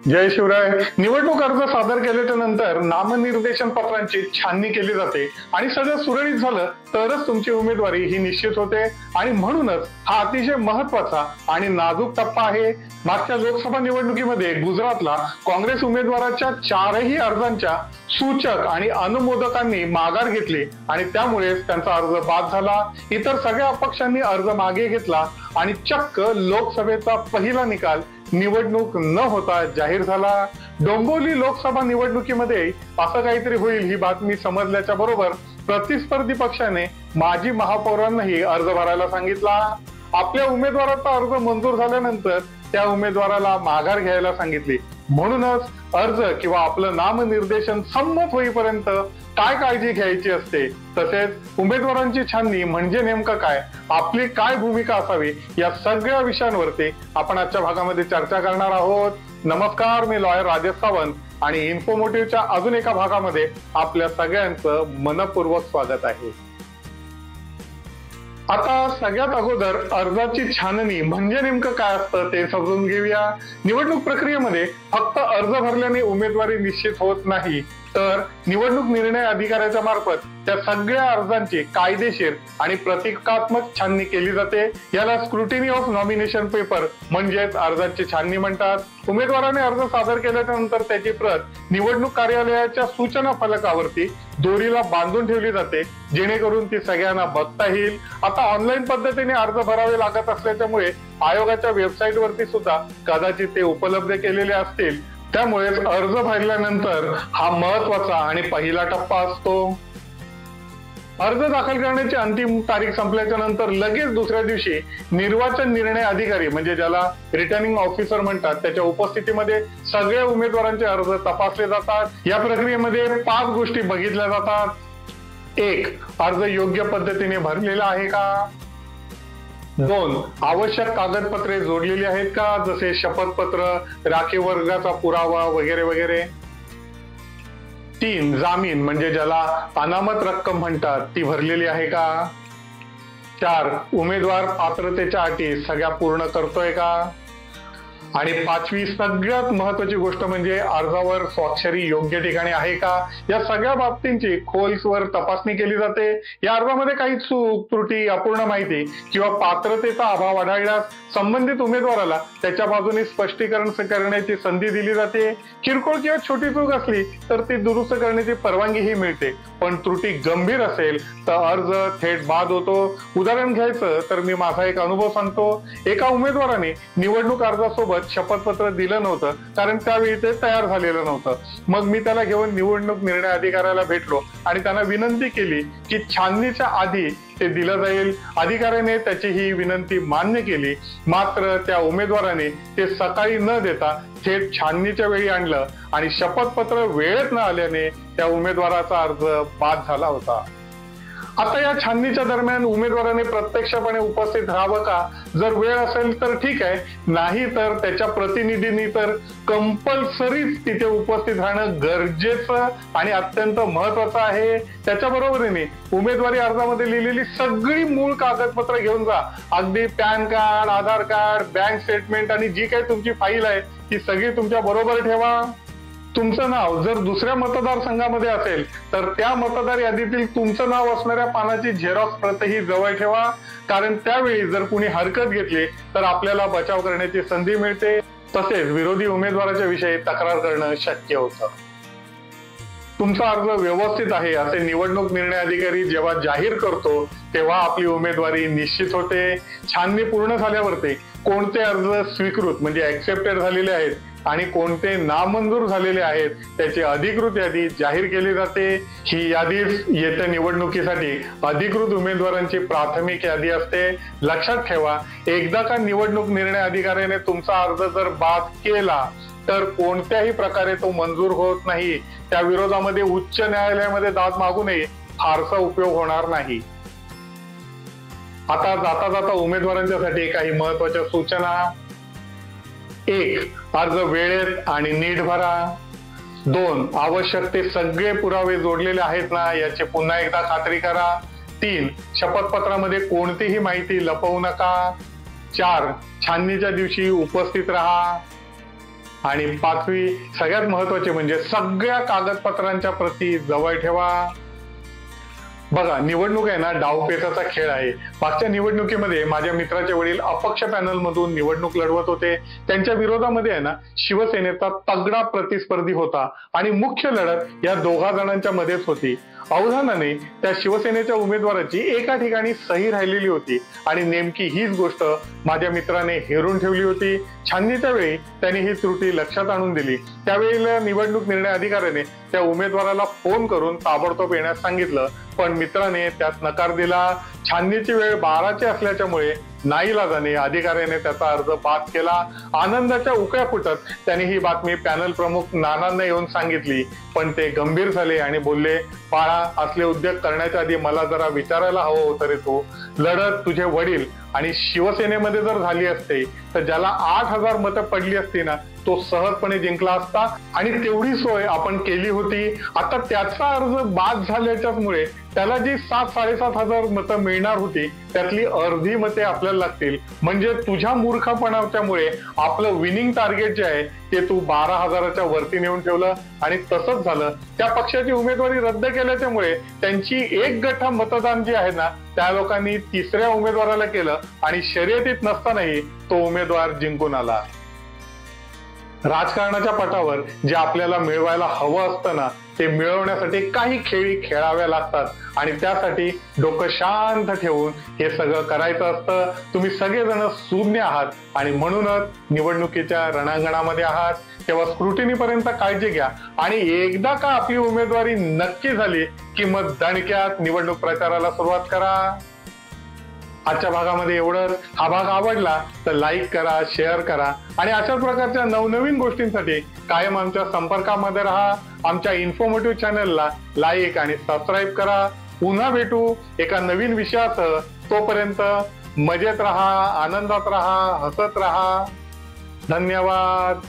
जय शिवराय. निवडणूक अर्ज सादर केल्याच्या नंतर नामनिर्देशन पत्रांची छाननी केली जाते आणि सगळं सुरळीत झालं तरच तुमची उमेदवारी ही निश्चित होते आणि म्हणूनच हा अतिशय महत्वाचा आणि नाजूक टप्पा आहे. मागच्या लोकसभा निवडणुकीमध्ये गुजरातला काँग्रेस उमेदवाराच्या 4ही अर्जांच्या सूचक आणि अनुमोदकांनी माघार घेतली आणि त्यामुळेच त्यांचा अर्ज बाद झाला. इतर सगळ्या अपक्षांनी अर्ज मागे घेतला आणि चक्क लोकसभेचा पहिला निकाल निवडणूक न होता जाहीर झाला. डोंबिवली लोकसभा निवडणुकीमध्ये असं काहीतरी होईल ही बातमी समजल्याच्या बरोबर प्रतिस्पर्धी पक्षाने माजी महापौरांनाही अर्ज भरायला सांगितला. आपल्या उमेदवाराचा अर्ज मंजूर झाल्यानंतर त्या उमेदवाराला माघार घ्यायला सांगितली. म्हणूनच अर्ज किंवा आपलं नामनिर्देशन संमत होईपर्यंत काय काळजी घ्यायची असते, तसेच उमेदवारांची छाननी म्हणजे नेमकं काय, आपली काय भूमिका असावी, या सगळ्या विषयांवरती आपण आजच्या भागामध्ये चर्चा करणार आहोत. नमस्कार, मी लॉयर राजेश सावंत आणि इन्फॉर्मेटिव्हच्या अजून एका भागामध्ये आपल्या सगळ्यांचं मनपूर्वक स्वागत आहे. आता सगळ्यात अगोदर अर्जाची छाननी म्हणजे नेमकं काय असतं ते समजून घेऊया. निवडणूक प्रक्रियेमध्ये फक्त अर्ज भरल्याने उमेदवारी निश्चित होत नाही, तर निवडणूक निर्णय अधिकाऱ्याच्या मार्फत त्या सगळ्या अर्जांची कायदेशीर आणि प्रतिकात्मक छाननी केली जाते. याला स्क्रुटिनी ऑफ नॉमिनेशन पेपर म्हणजेच अर्जाची छाननी म्हणतात. उमेदवाराने अर्ज सादर केल्याच्या नंतर त्याची प्रत निवडणूक कार्यालयाच्या सूचना फलकावरती दोरीला बांधून ठेवली जाते, जेणेकरून ती सगळ्यांना बघता येईल. आता ऑनलाईन पद्धतीने अर्ज भरावे लागत असल्याच्यामुळे आयोगाच्या वेबसाईटवरती सुद्धा कदाचित ते उपलब्ध केलेले असतील. त्यामुळे अर्ज भरल्यानंतर हा महत्वाचा आणि पहिला टप्पा असतो. अर्ज दाखल करण्याची अंतिम तारीख संपल्याच्या नंतर लगेच दुसऱ्या दिवशी निर्वाचन निर्णय अधिकारी म्हणजे ज्याला रिटर्निंग ऑफिसर म्हणतात, त्याच्या उपस्थितीमध्ये सगळ्या उमेदवारांचे अर्ज तपासले जातात. या प्रक्रियेमध्ये 5 गोष्टी बघितल्या जातात. 1. अर्ज योग्य पद्धतीने भरलेला आहे का. 2. आवश्यक कागदपत्रे जोडलेली आहेत का, जसे शपथपत्र, राखीव वर्गाचा पुरावा वगैरे वगैरे. 3. जामीन म्हणजे ज्याला अनामत रक्कम म्हणतात ती भरलेली आहे का. 4. उमेदवार पात्रतेच्या अटी सगळ्या पूर्ण करतोय का. आणि 5वी सगळ्यात महत्वाची गोष्ट म्हणजे अर्जावर स्वाक्षरी योग्य ठिकाणी आहे का. या सगळ्या बाबतींची खोलवर तपासणी केली जाते. या अर्जामध्ये काही चूक, त्रुटी, अपूर्ण माहिती किंवा पात्रतेचा अभाव आढळल्यास संबंधित उमेदवाराला त्याच्या बाजूने स्पष्टीकरण करण्याची संधी दिली जाते. किरकोळ किंवा छोटी चूक असली तर ती दुरुस्त करण्याची परवानगीही मिळते, पण त्रुटी गंभीर असेल तर अर्ज थेट बाद होतो. उदाहरण घ्यायचं तर मी माझा एक अनुभव सांगतो. एका उमेदवाराने निवडणूक अर्जासोबत शपथपत्र दिलं नव्हतं, कारण त्यावेळी ते तयार झालेलं नव्हतं. मग मी त्याला घेऊन निवडणूक निर्णय अधिकाऱ्याला भेटलो आणि त्यांना विनंती केली की छाननीच्या आधी ते दिलं जाईल. अधिकाऱ्याने त्याची ही विनंती मान्य केली. मात्र त्या उमेदवाराने ते सकाळी न देता थेट छाननीच्या वेळी आणलं आणि शपथपत्र वेळेत न आल्याने त्या उमेदवाराचा अर्ज बाद झाला होता. आता या छाननीच्या दरम्यान उमेदवाराने प्रत्यक्षपणे उपस्थित राहावं का. जर वेळ असेल तर ठीक आहे, नाही तर त्याच्या प्रतिनिधींनी तर कंपल्सरीच तिथे उपस्थित राहणं गरजेचं आणि अत्यंत महत्वाचं आहे. त्याच्या बरोबरीने उमेदवारी अर्जामध्ये लिहिलेली सगळी मूळ कागदपत्र घेऊन जा. अगदी पॅन कार्ड, आधार कार्ड, बँक स्टेटमेंट आणि जी काही तुमची फाईल आहे ती सगळी तुमच्या बरोबर ठेवा. तुमचं नाव जर दुसऱ्या मतदारसंघामध्ये असेल तर त्या मतदार यादीतील तुमचं नाव असणाऱ्या पानाची झेरॉक्स प्रतही जवळ ठेवा, कारण त्यावेळी जर कुणी हरकत घेतली तर आपल्याला बचाव करण्याची संधी मिळते. तसेच विरोधी उमेदवाराच्या विषयी तक्रार करणं शक्य होतं. तुमचा अर्ज व्यवस्थित आहे असे निवडणूक निर्णय अधिकारी जेव्हा जाहीर करतो तेव्हा आपली उमेदवारी निश्चित होते. छाननी पूर्ण झाल्यावरती कोणते अर्ज स्वीकृत म्हणजे ऍक्सेप्टेड झालेले आहेत आणि कोणते नामंजूर झालेले आहेत त्याची अधिकृत यादी जाहीर केली जाते. ही यादी येत्या निवडणुकीसाठी अधिकृत उमेदवारांची प्राथमिक यादी असते. लक्षात ठेवा, एकदा का निवडणूक निर्णय अधिकाऱ्याने तुमचा अर्ज जर बाद केला तर कोणत्याही प्रकारे तो मंजूर होत नाही. त्या विरोधामध्ये उच्च न्यायालयामध्ये दाद मागूनही फारसा उपयोग होणार नाही. आता जाता जाता उमेदवारांच्यासाठी काही महत्वाच्या सूचना. 1. अर्ज वेळेत आणि नीट भरा. 2. आवश्यक ते सगळे पुरावे जोडलेले आहेत ना याची पुन्हा एकदा खात्री करा. 3. शपथपत्रामध्ये कोणतीही माहिती लपवू नका. 4. छाननीच्या दिवशी उपस्थित राहा. आणि पाचवी सगळ्यात महत्वाची म्हणजे सगळ्या कागदपत्रांच्या प्रती जवळ ठेवा. बघा, निवडणूक आहे ना डावपेचाचा खेळ आहे. मागच्या निवडणुकीमध्ये माझ्या मित्राचे वडील अपक्ष पॅनल मधून निवडणूक लढवत होते. त्यांच्या विरोधामध्ये आहे ना शिवसेनेचा तगडा प्रतिस्पर्धी होता आणि मुख्य लढत या दोघा जणांच्या मध्येच होती. अवधानाने त्या शिवसेनेच्या उमेदवाराची एका ठिकाणी सही राहिलेली होती आणि नेमकी हीच गोष्ट माझ्या मित्राने हेरून ठेवली होती. छाननीच्या वेळी त्याने ही त्रुटी लक्षात आणून दिली. त्यावेळेला निवडणूक निर्णय अधिकाऱ्याने त्या उमेदवाराला फोन करून ताबडतोब येण्यास सांगितलं, पण मित्राने त्यात नकार दिला. छाननीची वेळ 12ची असल्याच्यामुळे नाईलाजाने अधिकाऱ्याने त्याचा अर्ज बाद केला. आनंदाच्या उकळ्या फुटत त्याने ही बातमी पॅनल प्रमुख नानांना येऊन सांगितली, पण ते गंभीर झाले आणि बोलले, बाळा, असले उद्योग करण्याच्या आधी मला जरा विचारायला हवं होतं रे. तो लढत तुझे वडील आणि शिवसेनेमध्ये जर झाली असते तर ज्याला 8,000 मतं पडली असती ना तो सहजपणे जिंकला असता आणि तेवढी सोय आपण केली होती. आता त्याचा अर्ज बाद झाल्याच्यामुळे त्याला जी 7,000-7,500 मतं मिळणार होती त्यातली अर्धी मते आपल्याला लागतील. म्हणजे तुझ्या मूर्खपणाच्यामुळे आपलं विनिंग टार्गेट जे आहे ते तू 12,000च्या वरती नेऊन ठेवलं आणि तसंच झालं. त्या पक्षाची उमेदवारी रद्द केल्याच्यामुळे त्यांची एक गठ्ठा मतदान जे आहे ना त्या लोकांनी तिसऱ्या उमेदवाराला केलं आणि शर्यतीत नसतानाही तो उमेदवार जिंकून आला. राजकारणाच्या पटावर जे आपल्याला मिळवायला हवं असतं ना ते मिळवण्यासाठी काही खेळी खेळाव्या लागतात आणि त्यासाठी डोकं शांत ठेवून हे सगळं करायचं असतं. तुम्ही सगळेजण सुज्ञ आहात आणि म्हणूनच निवडणुकीच्या रणांगणामध्ये आहात. तेव्हा स्क्रुटिनी पर्यंत काळजी घ्या आणि एकदा का आपली उमेदवारी नक्की झाली की मग दणक्यात निवडणूक प्रचाराला सुरुवात करा. आजच्या भागामध्ये एवढंच. हा भाग आवडला तर लाईक करा, शेअर करा आणि अशाच प्रकारच्या नवनवीन गोष्टींसाठी कायम आमच्या संपर्कामध्ये राहा. आमच्या इन्फॉर्मेटिव्ह चॅनलला लाईक आणि सबस्क्राईब करा. पुन्हा भेटू एका नवीन विषयासह. तोपर्यंत मजेत राहा, आनंदात राहा, हसत राहा. धन्यवाद.